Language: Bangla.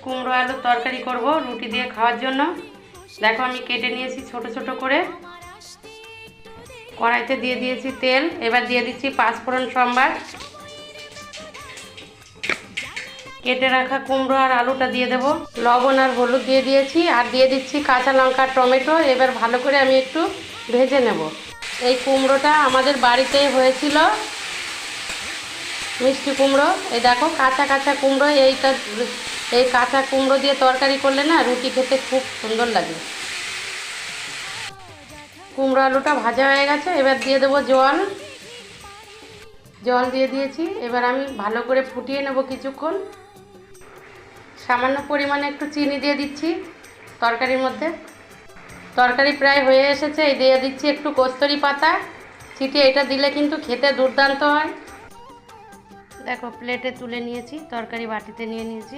কুমড়ো আলুর তরকারি করব রুটি দিয়ে খাওয়ার জন্য। দেখো আমি কেটে নিয়েছি ছোট ছোট করে। কড়াইতে দিয়ে দিয়েছি তেল, এবার দিয়ে দিচ্ছি পাঁচফোড়ন সম্বার। কেটে রাখা কুমড়ো আর আলুটা দিয়ে দেব। লবণ আর হলুদ দিয়ে দিয়েছি, আর দিয়ে দিচ্ছি কাঁচা লঙ্কা টমেটো। এবার ভালো করে আমি একটু ভেজে নেব। এই কুমড়োটা আমাদের বাড়িতেই হয়েছিল, মিষ্টি কুমড়ো। এই দেখো কাঁচা কাঁচা কুমড়ো, এই কাঁচা কুমড়ো দিয়ে তরকারি করলে না রুটি খেতে খুব সুন্দর লাগে। কুমড়ো আলুটা ভাজা হয়ে গেছে, এবার দিয়ে দেবো জল। জল দিয়ে দিয়েছি, এবার আমি ভালো করে ফুটিয়ে নেব কিছুক্ষণ। সামান্য পরিমাণে একটু চিনি দিয়ে দিচ্ছি তরকারির মধ্যে। তরকারি প্রায় হয়ে এসেছে, এই দিয়ে দিচ্ছি একটু কস্তুরি পাতা ছিটিয়ে। এটা দিলে কিন্তু খেতে দুর্দান্ত হয়। দেখো প্লেটে তুলে নিয়েছি, তরকারি বাটিতে নিয়ে নিয়েছি।